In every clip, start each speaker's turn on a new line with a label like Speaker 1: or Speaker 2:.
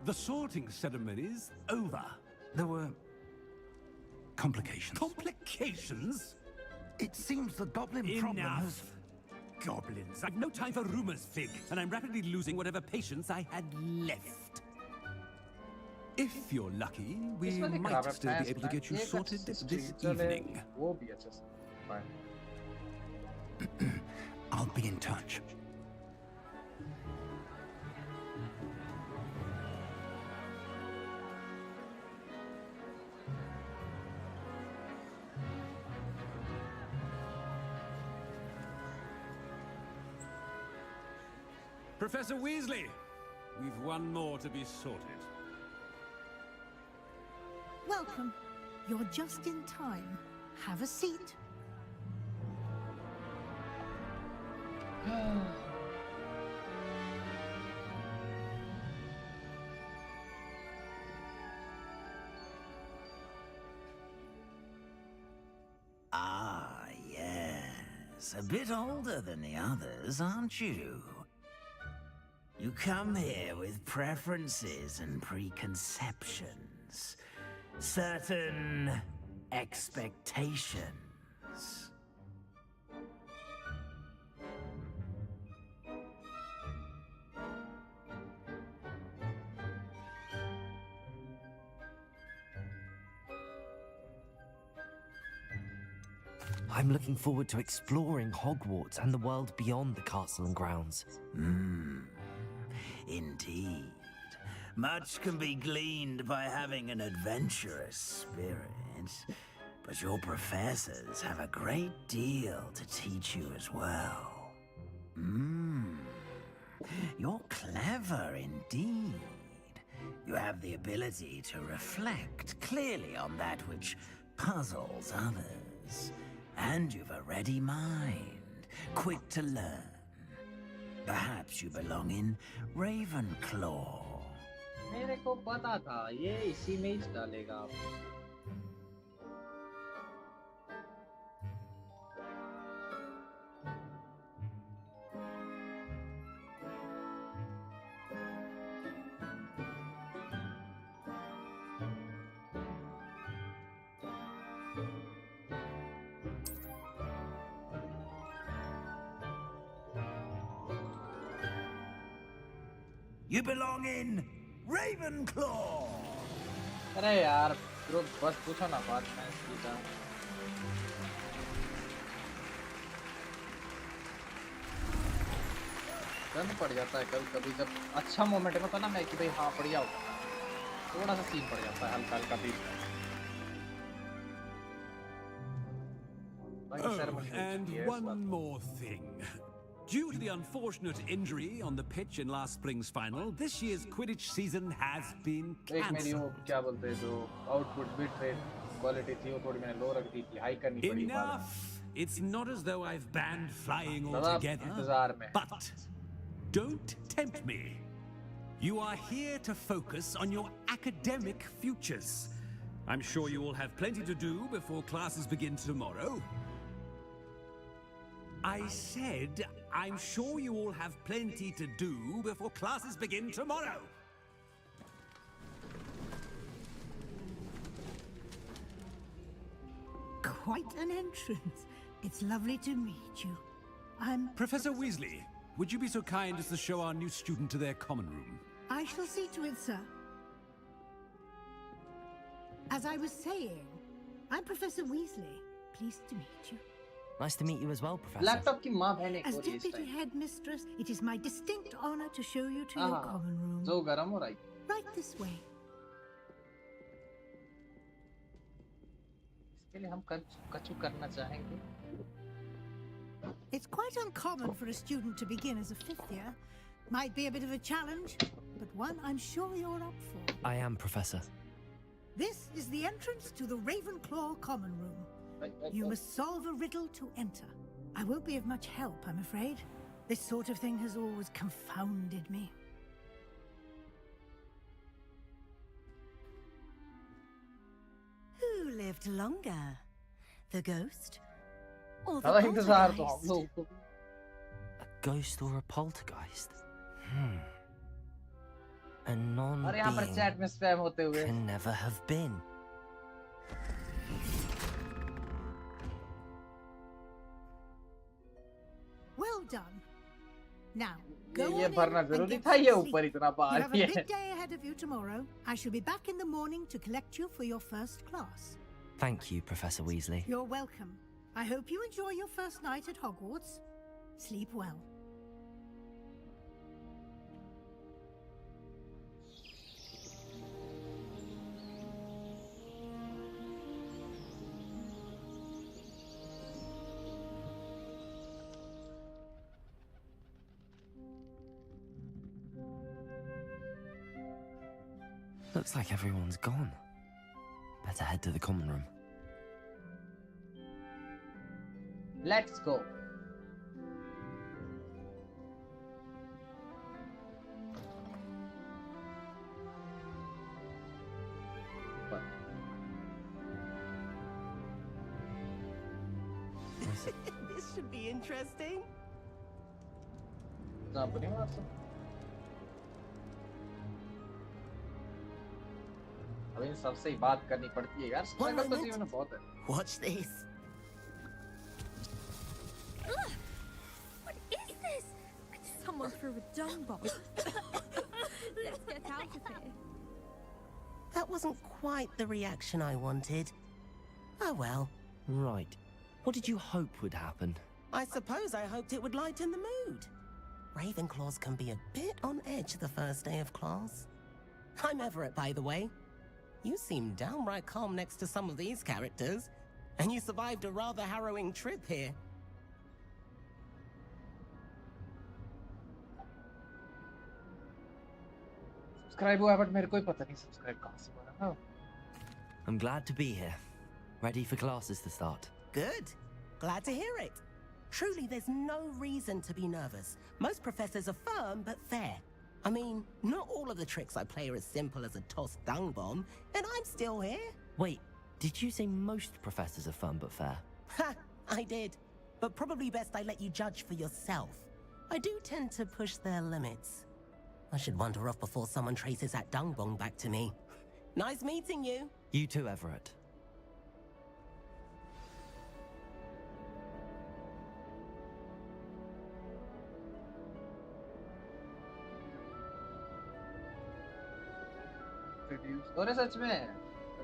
Speaker 1: The sorting ceremony's over.
Speaker 2: There were complications.
Speaker 1: Complications?
Speaker 2: It seems the goblin problem has...
Speaker 1: Goblins. I've no time for rumors, Fig, and I'm rapidly losing whatever patience I had left. If you're lucky, we might still be able to get you sorted this evening.
Speaker 2: I'll be in touch.
Speaker 1: Professor Weasley, we've one more to be sorted.
Speaker 3: Welcome. You're just in time. Have a seat.
Speaker 4: Ah, yes. A bit older than the others, aren't you? You come here with preferences and preconceptions. Certain expectations.
Speaker 5: I'm looking forward to exploring Hogwarts and the world beyond the castle and grounds.
Speaker 4: Indeed. Much can be gleaned by having an adventurous spirit, but your professors have a great deal to teach you as well. You're clever indeed. You have the ability to reflect clearly on that which puzzles others. And you've a ready mind, quick to learn. Perhaps you belong in Ravenclaw.
Speaker 6: मेरे को पता था ये इसी में ही डालेगा आप
Speaker 4: You belong in Ravenclaw.
Speaker 6: अरे यार ब्रो बस पूछो ना बात मैं सीधा गन पड़ जाता है कभी कभी जब अच्छा मोमेंट में तो ना मैं कि भाई हाँ बढ़िया होगा थोड़ा सा सीन पड़ जाता है हल्का हल्का बीच में
Speaker 1: And one more thing. Due to the unfortunate injury on the pitch in last spring's final, this year's Quidditch season has been cancelled. Enough! It's not as though I've banned flying altogether, but don't tempt me. You are here to focus on your academic futures. I'm sure you all have plenty to do before classes begin tomorrow. I said, I'm sure you all have plenty to do before classes begin tomorrow.
Speaker 3: Quite an entrance. It's lovely to meet you. I'm...
Speaker 1: Professor Weasley, would you be so kind as to show our new student to their common room?
Speaker 3: I shall see to it, sir. As I was saying, I'm Professor Weasley. Pleased to meet you.
Speaker 5: Nice to meet you as well, Professor.
Speaker 6: Laptop की मां बहन एक
Speaker 3: As
Speaker 6: और ये
Speaker 3: Deputy Headmistress, it is my distinct honor to show you to your
Speaker 6: हाँ
Speaker 3: common room.
Speaker 6: जो गरम हो रहा है
Speaker 3: Right this way.
Speaker 6: इसके लिए हम कछु करना चाहेंगे
Speaker 3: It's quite uncommon for a student to begin as a fifth year. Might be a bit of a challenge, but one I'm sure you're up for.
Speaker 5: I am, Professor.
Speaker 3: This is the entrance to the Ravenclaw common room. You must solve a riddle to enter. I won't be of much help, I'm afraid. This sort of thing has always confounded me.
Speaker 7: Who lived longer? The ghost? Or the
Speaker 6: ज़्यादा इंतजार तो हम
Speaker 7: poltergeist?
Speaker 6: लोगों को
Speaker 5: A ghost or a poltergeist? A
Speaker 6: और यहाँ पर
Speaker 5: non-being
Speaker 6: chat में स्पैम होते हुए
Speaker 5: can never have been.
Speaker 3: Well done. Now, go
Speaker 6: ये
Speaker 3: on
Speaker 6: भरना
Speaker 3: in and
Speaker 6: जरूरी
Speaker 3: get
Speaker 6: था ये
Speaker 3: some
Speaker 6: ऊपर
Speaker 3: sleep.
Speaker 6: इतना
Speaker 3: You
Speaker 6: बाहर
Speaker 3: have a
Speaker 6: ही
Speaker 3: big
Speaker 6: है
Speaker 3: day ahead of you tomorrow. I shall be back in the morning to collect you for your first class.
Speaker 5: Thank you, Professor Weasley.
Speaker 3: You're welcome. I hope you enjoy your first night at Hogwarts. Sleep well.
Speaker 5: Looks like everyone's gone. Better head to the common room.
Speaker 6: Let's go.
Speaker 8: This should be interesting.
Speaker 6: अभी इन सबसे ही बात करनी पड़ती है यार struggle तो जीवन में बहुत है
Speaker 8: Watch this.
Speaker 9: What is this? Someone threw a dung bomb. Let's get out of here.
Speaker 8: That wasn't quite the reaction I wanted. Oh well.
Speaker 5: Right. What did you hope would happen?
Speaker 8: I suppose I hoped it would lighten the mood. Ravenclaws can be a bit on edge the first day of class. I'm Everett, by the way. You seem downright calm next to some of these characters, and you survived a rather harrowing trip here.
Speaker 6: Subscribe हुआ but मेरे को ही पता नहीं subscribe कहाँ से हुआ ना
Speaker 5: I'm glad to be here. Ready for classes to start.
Speaker 8: Good. Glad to hear it. Truly, there's no reason to be nervous. Most professors are firm but fair. I mean, not all of the tricks I play are as simple as a tossed dung bomb, and I'm still here.
Speaker 5: Wait, did you say most professors are firm but fair?
Speaker 8: Ha! I did. But probably best I let you judge for yourself. I do tend to push their limits. I should wander off before someone traces that dung bomb back to me. Nice meeting you.
Speaker 5: You too, Everett.
Speaker 6: और सच में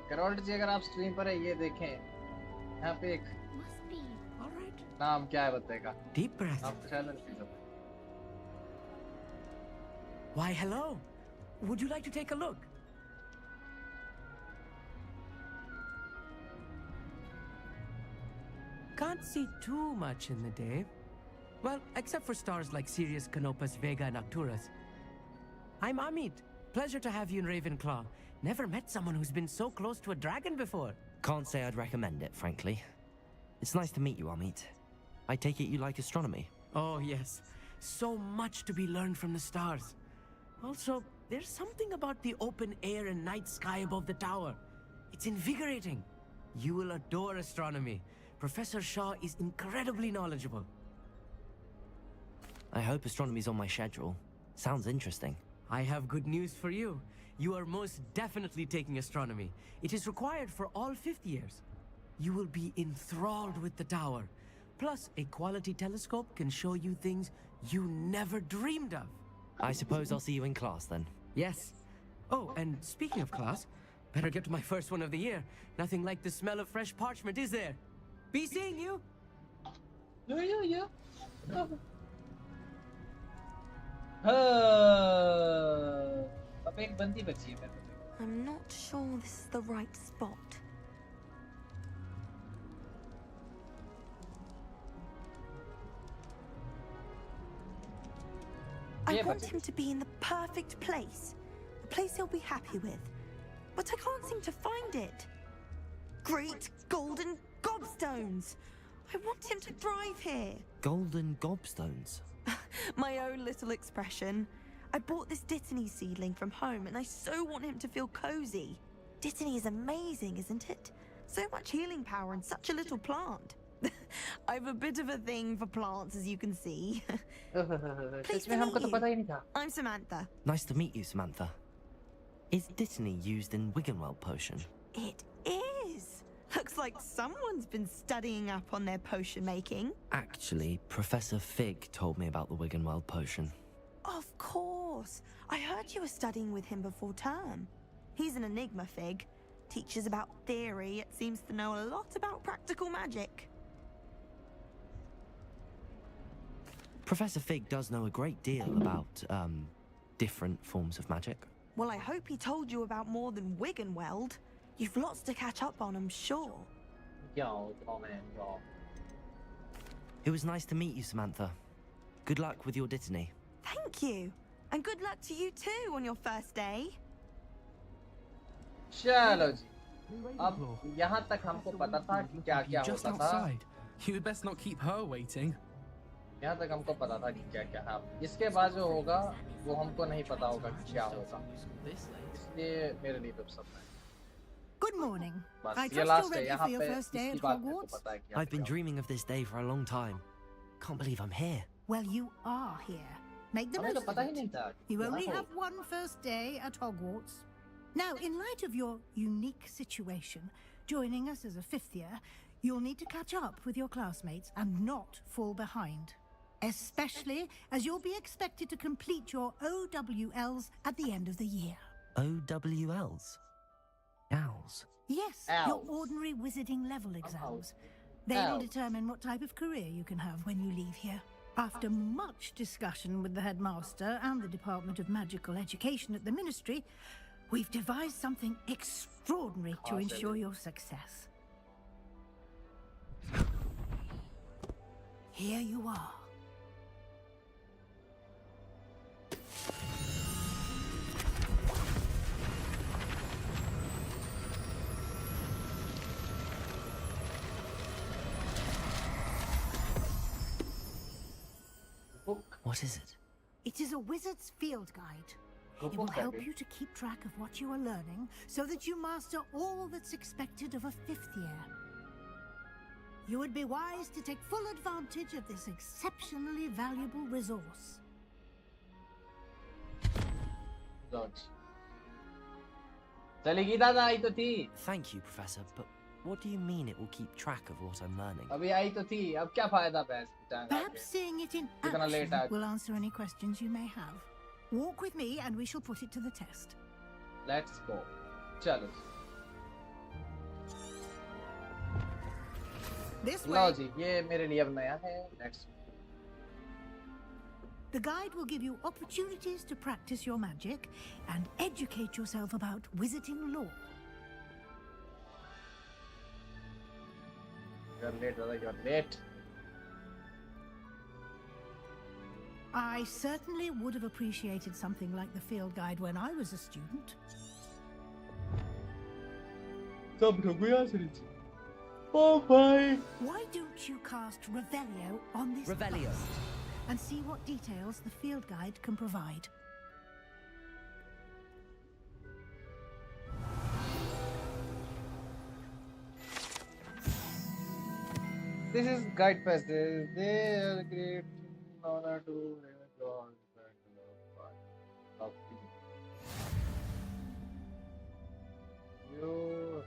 Speaker 6: कैरोल्ड जी अगर आप stream पर है ये देखें यहाँ पे एक
Speaker 9: Must be.
Speaker 8: All right.
Speaker 6: नाम क्या है बताएगा
Speaker 8: Deep breath.
Speaker 6: आप चैनल पे सब
Speaker 8: Why, hello. Would you like to take a look?
Speaker 10: Can't see too much in the day. Well, except for stars like Sirius, Canopus, Vega, and Arcturus. I'm Amit. Pleasure to have you in Ravenclaw. Never met someone who's been so close to a dragon before.
Speaker 5: Can't say I'd recommend it, frankly. It's nice to meet you, Amit. I take it you like astronomy?
Speaker 10: Oh, yes. So much to be learned from the stars. Also, there's something about the open air and night sky above the tower. It's invigorating. You will adore astronomy. Professor Shaw is incredibly knowledgeable.
Speaker 5: I hope astronomy's on my schedule. Sounds interesting.
Speaker 10: I have good news for you. You are most definitely taking astronomy. It is required for all 5th years. You will be enthralled with the tower. Plus, a quality telescope can show you things you never dreamed of.
Speaker 5: I suppose I'll see you in class then.
Speaker 10: Yes. Oh, and speaking of class, better get to my first one of the year. Nothing like the smell of fresh parchment, is there? Be seeing you!
Speaker 6: Yeah. अब एक बंदी बची है मेरे को
Speaker 9: I'm not sure this is the right spot.
Speaker 7: I want him to be in the perfect place. A place he'll be happy with. But I can't seem to find it. Great golden gobstones! I want him to thrive here.
Speaker 5: Golden gobstones?
Speaker 7: My own little expression. I bought this Dittany seedling from home and I so want him to feel cozy. Dittany is amazing, isn't it? So much healing power in such a little plant. I've a bit of a thing for plants, as you can see. Pleased to meet you. I'm Samantha.
Speaker 5: Nice to meet you, Samantha. Is Dittany used in Wiggenweld potion?
Speaker 7: It is! Looks like someone's been studying up on their potion making.
Speaker 5: Actually, Professor Fig told me about the Wiggenweld potion.
Speaker 7: Of course! I heard you were studying with him before term. He's an enigma, Fig. Teaches about theory, yet seems to know a lot about practical magic.
Speaker 5: Professor Fig does know a great deal about, different forms of magic.
Speaker 7: Well, I hope he told you about more than Wiggenweld. You've lots to catch up on, I'm sure.
Speaker 6: Yo, Tom and yo.
Speaker 5: It was nice to meet you, Samantha. Good luck with your Dittany.
Speaker 7: Thank you. And good luck to you too on your first day.
Speaker 6: चलो जी अब यहाँ तक हमको पता था कि क्या-क्या
Speaker 11: Just
Speaker 6: होता था
Speaker 11: outside. You had best not keep her waiting.
Speaker 6: यहाँ तक हमको पता था कि क्या-क्या है इसके बाद जो होगा वो हमको नहीं पता होगा कि क्या होगा इसलिए मेरे लिए तो सब है
Speaker 3: Good morning. I
Speaker 6: बस ये
Speaker 3: trust
Speaker 6: लास्ट
Speaker 3: you're
Speaker 6: है
Speaker 3: ready
Speaker 6: यहाँ
Speaker 3: for your
Speaker 6: पे
Speaker 3: first day
Speaker 6: इसकी
Speaker 3: at
Speaker 6: बात मेरे को
Speaker 3: Hogwarts.
Speaker 6: पता है कि
Speaker 5: I've been dreaming of this day for a long time. Can't believe I'm here.
Speaker 3: Well, you are here. Make the
Speaker 6: हमें तो
Speaker 3: most
Speaker 6: पता
Speaker 3: of
Speaker 6: ही
Speaker 3: it.
Speaker 6: नहीं था
Speaker 3: You only have one first day at Hogwarts. Now, in light of your unique situation, joining us as a fifth year, you'll need to catch up with your classmates and not fall behind. Especially as you'll be expected to complete your OWLs at the end of the year.
Speaker 5: OWLs? Owls?
Speaker 3: Yes, your ordinary wizarding level exams. They'll determine what type of career you can have when you leave here. After much discussion with the headmaster and the Department of Magical Education at the Ministry, we've devised something extraordinary to ensure your success. Here you are.
Speaker 5: What is it?
Speaker 3: It is a wizard's field guide. It will help you to keep track of what you are learning so that you master all that's expected of a fifth year. You would be wise to take full advantage of this exceptionally valuable resource.
Speaker 6: चलेगी दादा आई तो थी
Speaker 5: Thank you, Professor, but what do you mean it will keep track of what I'm learning?
Speaker 6: अभी आई तो थी अब क्या फायदा बहस टांग
Speaker 3: Perhaps seeing it in
Speaker 6: You're gonna late
Speaker 3: action
Speaker 6: out.
Speaker 3: will answer any questions you may have. Walk with me and we shall put it to the test.
Speaker 6: Let's go चलो
Speaker 3: This
Speaker 6: low
Speaker 3: way.
Speaker 6: जी ये मेरे लिए अब नया है let's
Speaker 3: The guide will give you opportunities to practice your magic and educate yourself about wizarding lore.
Speaker 6: You're late, brother. You're late.
Speaker 3: I certainly would have appreciated something like the field guide when I was a student.
Speaker 6: Oh bye.
Speaker 3: Why don't you cast Revelio on this
Speaker 5: Revelio.
Speaker 3: bust and see what details the field guide can provide?
Speaker 6: This is guide passage. They are great honor to Ravenclaw. You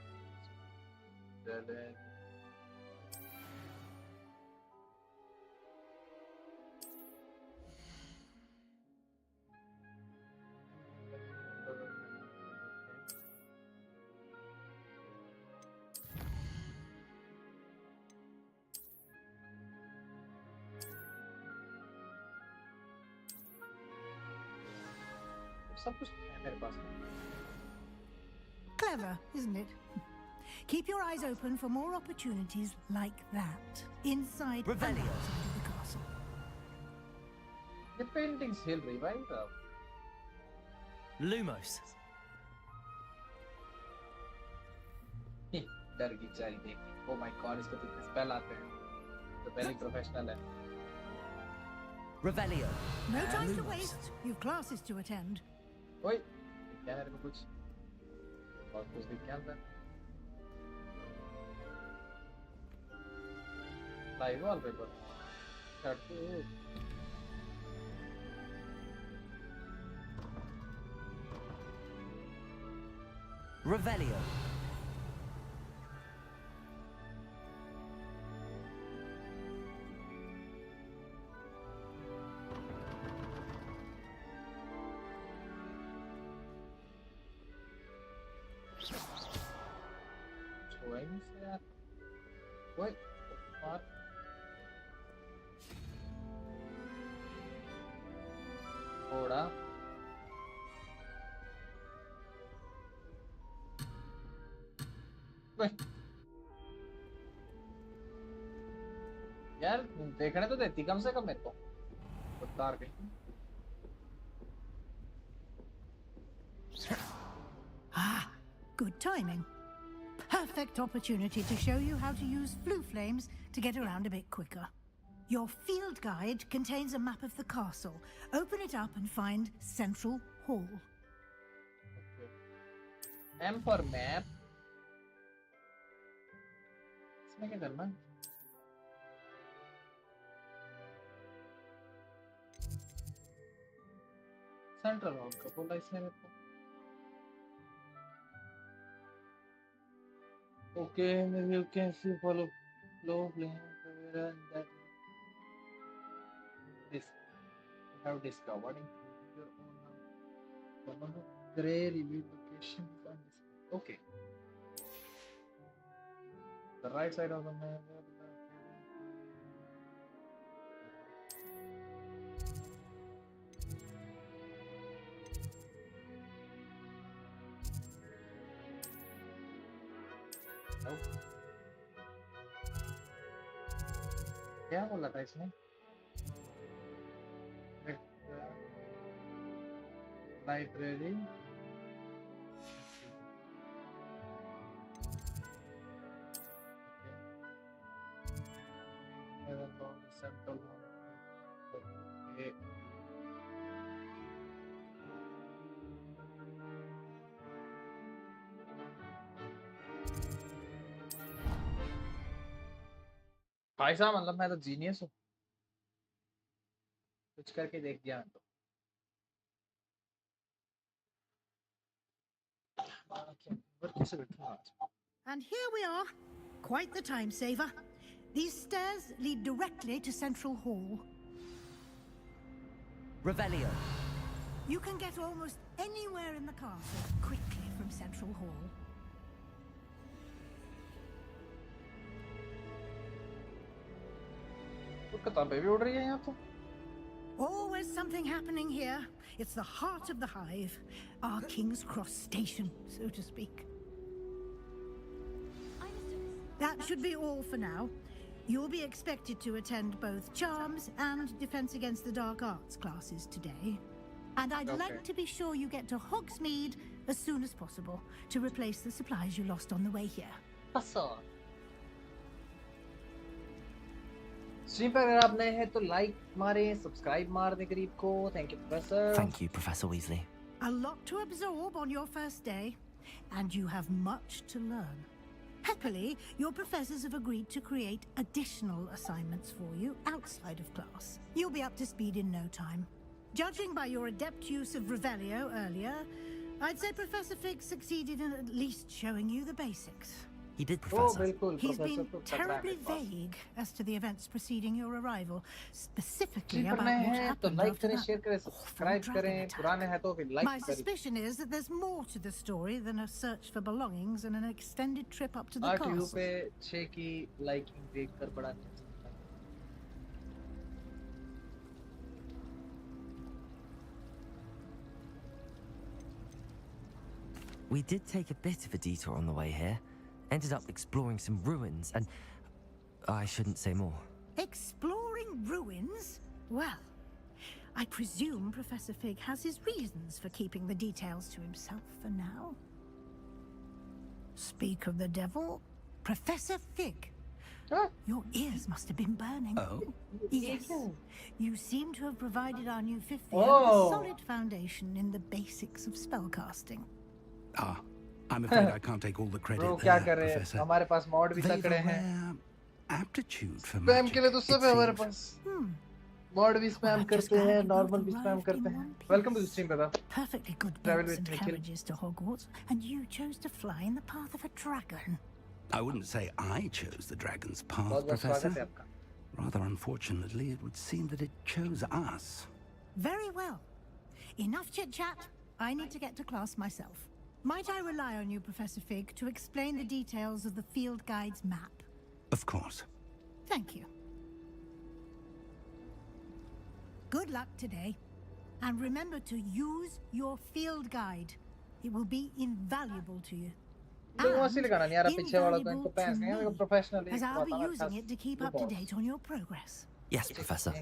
Speaker 6: सब कुछ है मेरे पास
Speaker 3: Clever, isn't it? Keep your eyes open for more opportunities like that inside and
Speaker 5: Revelio.
Speaker 3: outside of the castle.
Speaker 6: ये paintings हिल रही भाई साहब
Speaker 5: Lumos.
Speaker 6: डर की चारी देख ओ माय गॉड इसको तो स्पेल आते हैं तो पहले प्रोफेशनल है
Speaker 5: Revelio.
Speaker 3: No time to
Speaker 5: Lumos.
Speaker 3: waste. You've classes to attend.
Speaker 6: ओए क्या है कुछ बहुत कुछ दिख क्या अंदर live wallpaper shirt
Speaker 5: Revelio.
Speaker 6: What? What? थोड़ा यार देखने तो देती कम से कम मेरे को उतार के
Speaker 3: Ah, good timing. Perfect opportunity to show you how to use flue flames to get around a bit quicker. Your field guide contains a map of the castle. Open it up and find Central Hall.
Speaker 6: Okay. M for map. इसमें क्या करना? Central Hall का बोला इसने मेरे को. Okay, maybe you can see follow flow and that this you have discovered in your own house. One of the grey review locations on this. Okay. The right side of the map. क्या बोला था इसने? Library भाई साहब मतलब मैं तो genius हूँ कुछ करके देख दिया मैं तो
Speaker 3: And here we are. Quite the time saver. These stairs lead directly to Central Hall.
Speaker 5: Revelio.
Speaker 3: You can get almost anywhere in the castle quickly from Central Hall. Always something happening here. It's the heart of the hive, our King's Cross station, so to speak. That should be all for now. You'll be expected to attend both Charms and Defense Against the Dark Arts classes today. And I'd like to be sure you get to Hogsmeade as soon as possible to replace the supplies you lost on the way here.
Speaker 6: Stream पर अगर आप नए हैं तो like मारें subscribe मार दें गरीब को thank you professor
Speaker 5: Thank you, Professor Weasley.
Speaker 3: A lot to absorb on your first day, and you have much to learn. Happily, your professors have agreed to create additional assignments for you outside of class. You'll be up to speed in no time. Judging by your adept use of Revelio earlier, I'd say Professor Fig succeeded in at least showing you the basics.
Speaker 5: He did, Professor.
Speaker 3: He's been terribly vague as to the events preceding your arrival, specifically about what happened after that. My suspicion is that there's more to the story than a search for belongings and an extended trip up to the castle.
Speaker 5: We did take a bit of a detour on the way here. Ended up exploring some ruins and... I shouldn't say more.
Speaker 3: Exploring ruins? Well, I presume Professor Fig has his reasons for keeping the details to himself for now. Speak of the devil, Professor Fig. Huh? Your ears must have been burning.
Speaker 2: Oh?
Speaker 3: Yes. You seem to have provided our new fifth year with a solid foundation in the basics of spellcasting.
Speaker 2: Ah. I'm afraid I can't take all the credit there, Professor.
Speaker 6: हमारे पास mod भी तगड़े हैं.
Speaker 2: Aptitude for magic, it seems.
Speaker 6: Mod भी spam करते हैं, normal भी spam करते हैं. Welcome to the stream, brother.
Speaker 3: Perfectly good
Speaker 6: Travel
Speaker 3: boats
Speaker 6: with
Speaker 3: and
Speaker 6: Nikhil.
Speaker 3: carriages to Hogwarts, and you chose to fly in the path of a dragon.
Speaker 2: I wouldn't say I chose the dragon's path,
Speaker 6: बहुत बहुत स्वागत है
Speaker 2: Professor.
Speaker 6: आपका.
Speaker 2: Rather unfortunately, it would seem that it chose us.
Speaker 3: Very well. Enough chit-chat. I need to get to class myself. Might I rely on you, Professor Fig, to explain the details of the field guide's map?
Speaker 2: Of course.
Speaker 3: Thank you. Good luck today. And remember to use your field guide. It will be invaluable to you.
Speaker 6: As
Speaker 3: I'll be using it to keep up to date on your progress.
Speaker 5: Yes, Professor.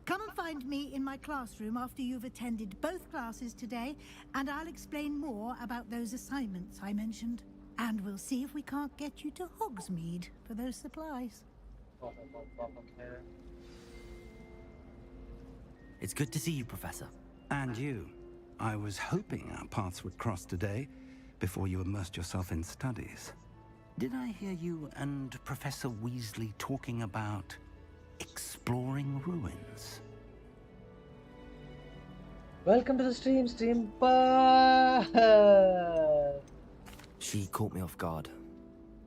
Speaker 3: Come and find me in my classroom after you've attended both classes today, and I'll explain more about those assignments I mentioned. And we'll see if we can't get you to Hogsmeade for those supplies.
Speaker 5: It's good to see you, Professor.
Speaker 2: And you. I was hoping our paths would cross today, before you immersed yourself in studies. Did I hear you and Professor Weasley talking about exploring ruins?
Speaker 6: Welcome to the stream.
Speaker 5: She caught me off guard.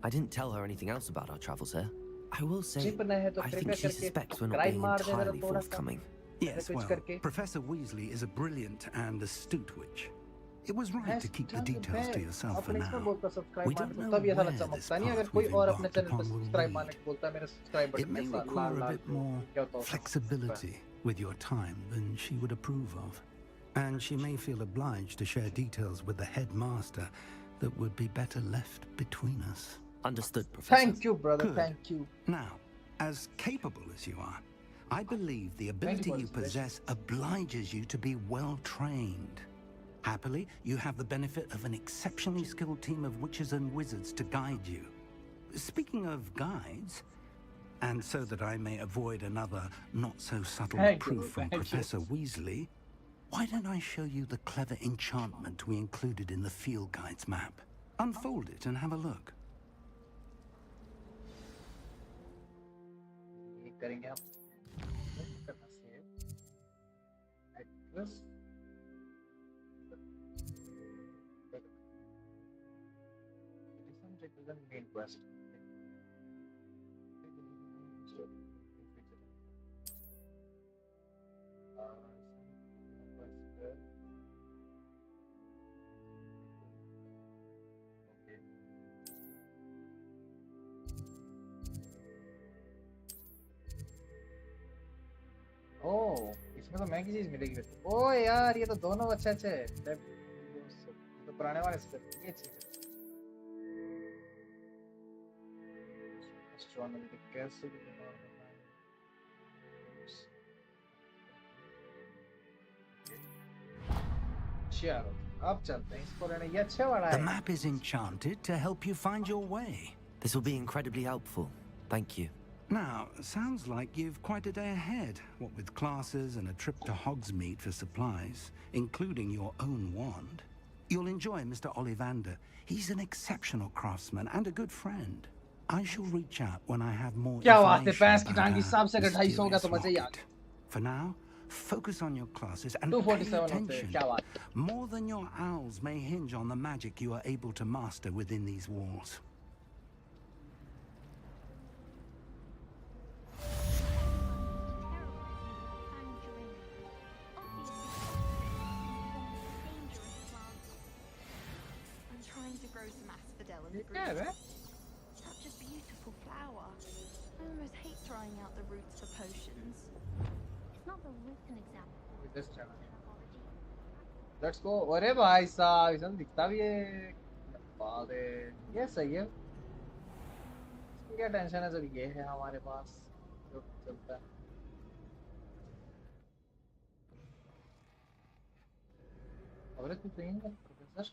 Speaker 5: I didn't tell her anything else about our travels here. I will say, I think she suspects we're not being entirely forthcoming.
Speaker 2: Yes, well, Professor Weasley is a brilliant and astute witch. It was right to keep the details to yourself for now. We don't know where this path we've embarked upon will lead. It may require a bit more flexibility with your time than she would approve of. And she may feel obliged to share details with the headmaster that would be better left between us.
Speaker 5: Understood, Professor.
Speaker 6: Thank you, brother.
Speaker 2: Good.
Speaker 6: Thank you.
Speaker 2: Now, as capable as you are, I believe the ability you possess obliges you to be well trained. Happily, you have the benefit of an exceptionally skilled team of witches and wizards to guide you. Speaking of guides, and so that I may avoid another not-so-subtle proof from Professor Weasley, why don't I show you the clever enchantment we included in the field guide's map? Unfold it and have a look.
Speaker 6: Main quest. ओह इसमें तो महंगी चीज मिलेगी फिर ओह यार ये तो दोनों अच्छे अच्छे तो पुराने वाले से ये चीज astronomy कैसे चलो अब चलते हैं इसको लेने ये अच्छा वाला है
Speaker 2: The map is enchanted to help you find your way.
Speaker 5: This will be incredibly helpful. Thank you.
Speaker 2: Now, sounds like you've quite a day ahead, what with classes and a trip to Hogsmeade for supplies, including your own wand. You'll enjoy Mr. Ollivander. He's an exceptional craftsman and a good friend. I shall reach out when I have more information about our mysterious rocket. For now, focus on your classes and pay attention. More than your owls may hinge on the magic you are able to master within these walls.
Speaker 7: Such a beautiful flower. I almost hate trying out the roots for potions.
Speaker 9: It's not the root an example.
Speaker 6: This channel. Let's go. अरे भाई साहब इसमें दिखता भी है बात है ये सही है क्या टेंशन है जब ये है हमारे पास जो चलता है अब कुछ नहीं है प्रोफेसर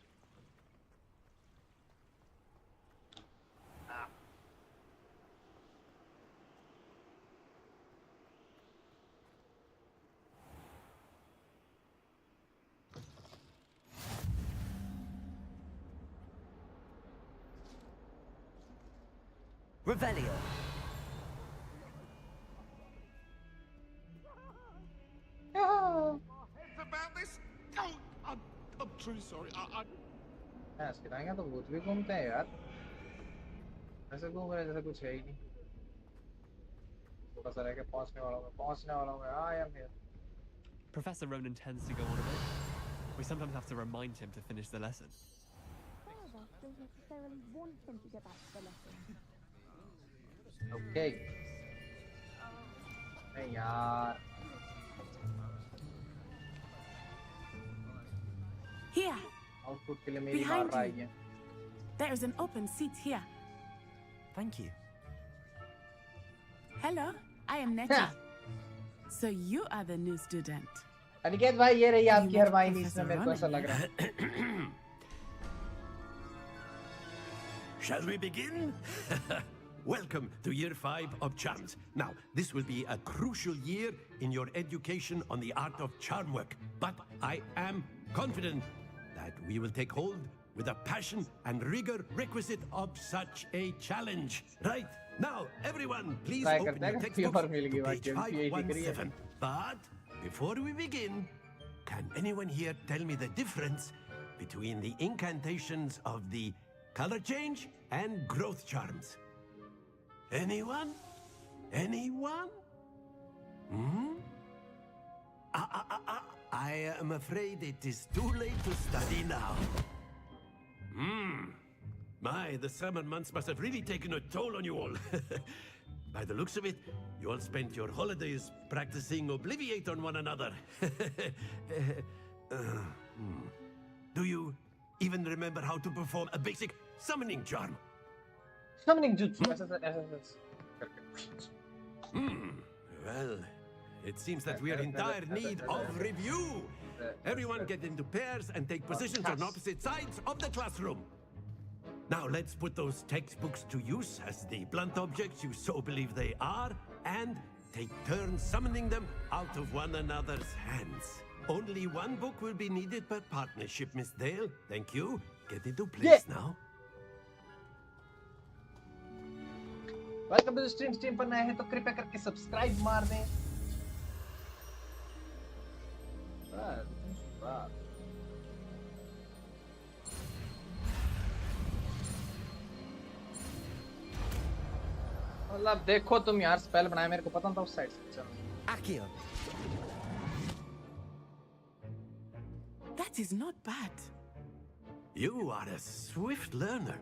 Speaker 5: Revelio.
Speaker 6: ऐसे किराएंगे तो भूत भी घूमते हैं यार, ऐसे घूम रहे जैसे कुछ है ही नहीं। थोड़ा सा रह के पहुंचने वाला हूँ। I am here.
Speaker 12: Professor Ronan tends to go on a bit. We sometimes have to remind him to finish the lesson.
Speaker 9: Father doesn't necessarily want him to get back to the lesson.
Speaker 6: Okay. Hey yaar.
Speaker 13: Here.
Speaker 6: Output के लिए मेरी मार रहा है।
Speaker 13: There is an open seat here.
Speaker 5: Thank you.
Speaker 13: Hello, I am Nettie. So you are the new student.
Speaker 6: Aniket भाई ये रही आपकी हरमाइनी, इसमें मेरे को ऐसा लग रहा है।
Speaker 14: Shall we begin? Welcome to year 5 of charms. Now, this will be a crucial year in your education on the art of charm work. But I am confident that we will take hold with the passion and rigor requisite of such a challenge. Right? Now, everyone, please open your textbooks to page 517. But before we begin, can anyone here tell me the difference between the incantations of the color change and growth charms? Anyone? Anyone? I am afraid it is too late to study now. My, the summer months must have really taken a toll on you all. By the looks of it, you all spent your holidays practicing Obliviate on one another. Do you even remember how to perform a basic summoning charm?
Speaker 6: Summoning jutsu.
Speaker 14: Well, it seems that we are in dire need of review. Everyone get into pairs and take positions on opposite sides of the classroom. Now let's put those textbooks to use as the blunt objects you so believe they are, and take turns summoning them out of one another's hands. Only one book will be needed per partnership, Miss Dale. Thank you. Get into place now.
Speaker 6: Welcome to the stream. Stream पर नए हैं तो कृपया करके subscribe मार दें। मतलब देखो तुम यार स्पेल बनाए, मेरे को पता था उस साइड से।
Speaker 5: Accio.
Speaker 13: That is not bad.
Speaker 14: You are a swift learner.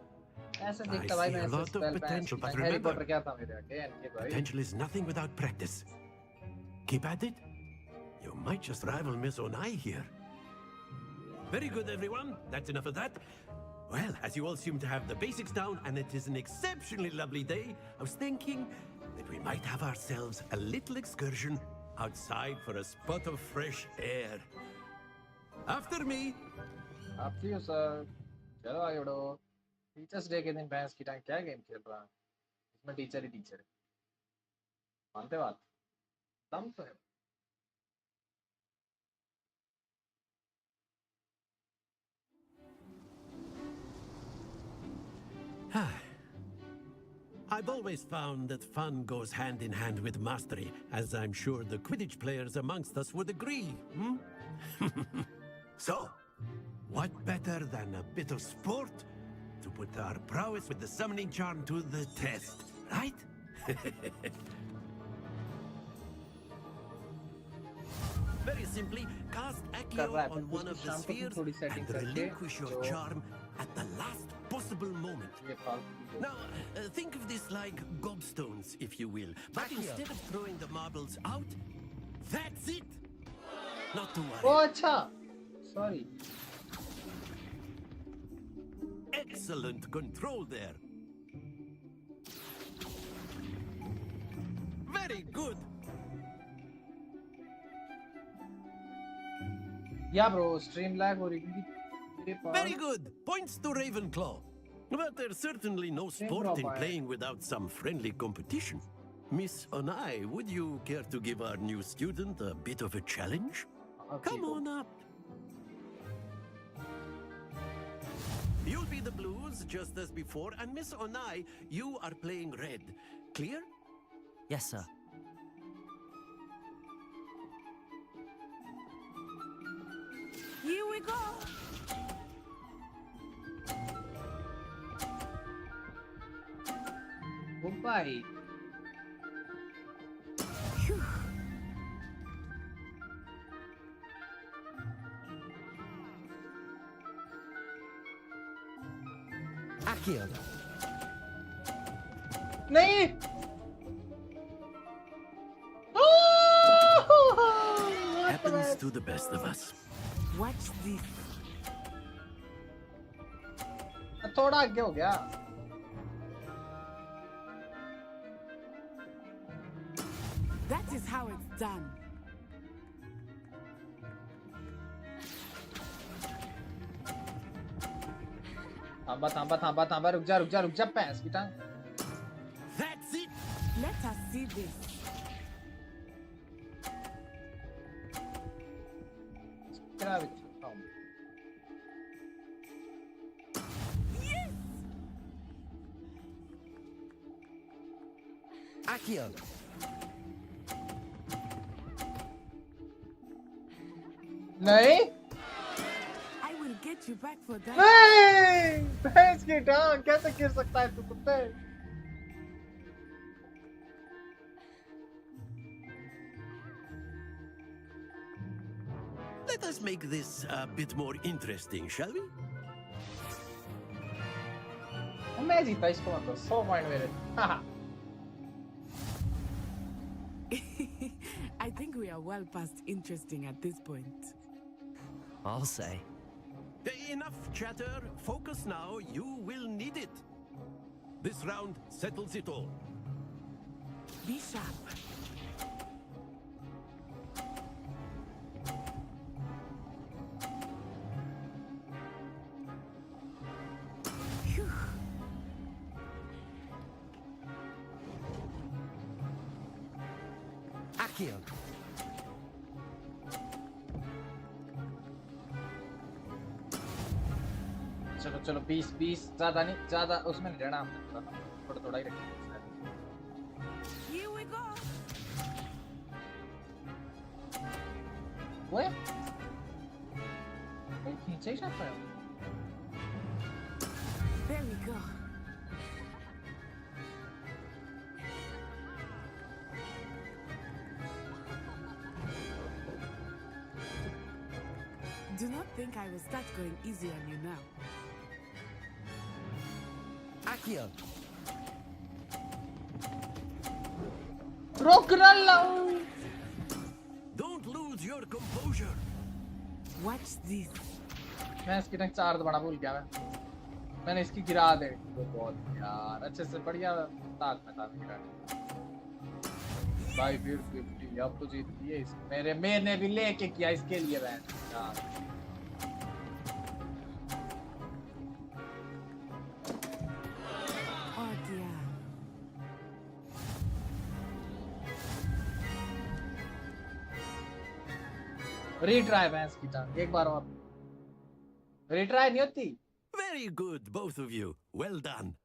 Speaker 6: ऐसे
Speaker 14: I
Speaker 6: दिखता भाई
Speaker 14: see a
Speaker 6: मैं
Speaker 14: lot of potential, but
Speaker 6: Harry
Speaker 14: remember,
Speaker 6: Potter क्या था मेरे आगे इनके भाई।
Speaker 14: potential is nothing without practice. Keep at it. You might just rival Miss Onai here. Very good, everyone. That's enough of that. Well, as you all seem to have the basics down, and it is an exceptionally lovely day, I was thinking that we might have ourselves a little excursion outside for a spot of fresh air. After me.
Speaker 6: After you, sir. चलो आगे बढ़ो। Teachers day के दिन भैंस की टांग क्या game खेल रहा है? इसमें टीचर ही टीचर है। मानते बात? दम तो है।
Speaker 14: I've always found that fun goes hand in hand with mastery, as I'm sure the Quidditch players amongst us would agree. So, what better than a bit of sport to put our prowess with the summoning charm to the test, right? Very simply, cast Accio on one of the spheres and relinquish your charm at the last possible moment. Now, think of this like gobstones, if you will. But instead of throwing the marbles out, that's it! Not to worry.
Speaker 6: Oh, acha. Sorry.
Speaker 14: Excellent control there. Very good.
Speaker 6: Yeah, bro. Stream lag हो रही है।
Speaker 14: Very good. Points to Ravenclaw. But there's certainly no sport in playing without some friendly competition. Miss Onai, would you care to give our new student a bit of a challenge? Come on up. You'll be the blues just as before, and Miss Onai, you are playing red. Clear?
Speaker 5: Yes, sir.
Speaker 13: Here we go.
Speaker 6: Goodbye.
Speaker 5: Akio.
Speaker 6: नहीं.
Speaker 14: Happens to the best of us.
Speaker 13: Watch this.
Speaker 6: थोड़ा आगे हो गया.
Speaker 13: That is how it's done.
Speaker 6: थांबा रुक जा पैंस की टांग.
Speaker 14: That's it.
Speaker 13: Let us see this.
Speaker 5: Yes. Akio.
Speaker 6: नहीं.
Speaker 13: I will get you back for that.
Speaker 6: नहीं. पैंस की टांग कैसे गिर सकता है तू कुत्ते?
Speaker 14: Let us make this a bit more interesting, shall we?
Speaker 6: मैं जीता इसको मतलब 100 पॉइंट मेरे.
Speaker 13: I think we are well past interesting at this point.
Speaker 5: I'll say.
Speaker 14: Enough chatter. Focus now. You will need it. This round settles it all.
Speaker 13: Be sharp.
Speaker 5: Akio.
Speaker 6: चलो 20 ज्यादा नहीं, ज्यादा उसमें नहीं रहना हमने, थोड़ा ही रखेंगे.
Speaker 13: Here we go.
Speaker 6: वो खींचे ही जाता है.
Speaker 13: There we go. Do not think I will start going easy on you now.
Speaker 5: Akio.
Speaker 14: Don't lose your composure.
Speaker 13: Watch this.
Speaker 6: मैं इसकी टंग 4 दबाना भूल गया मैंने इसकी गिरा दे. बहुत यार अच्छे से बढ़िया ताक में था गिरा. भाई 50 अब तो जीत लिए मेरे मैंने भी लेके किया इसके लिए बैठ यार.
Speaker 13: Oh dear.
Speaker 6: रीट्राई भैंस की टांग एक बार और. रीट्राई नहीं होती.
Speaker 14: Very good, both of you. Well done.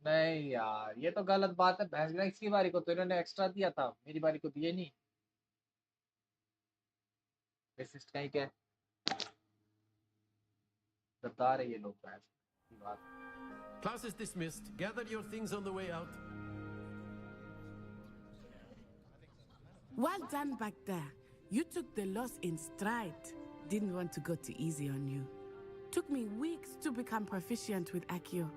Speaker 6: नहीं यार ये तो गलत बात है. भैंस की इसकी बारी को तो इन्होंने एक्स्ट्रा दिया था, मेरी बारी को दिए नहीं. रेसिस्ट कहीं क्या बता रहे ये लोग भैंस की बात.
Speaker 14: Class is dismissed. Gather your things on the way out.
Speaker 13: Well done back there. You took the loss in stride. Didn't want to go too easy on you. Took me weeks to become proficient with Akio.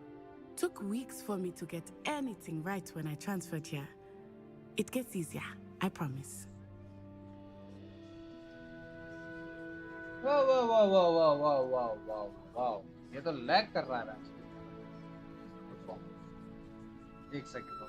Speaker 13: Took weeks for me to get anything right when I transferred here. It gets easier, I promise.
Speaker 6: वाह ये तो lag कर रहा है. एक second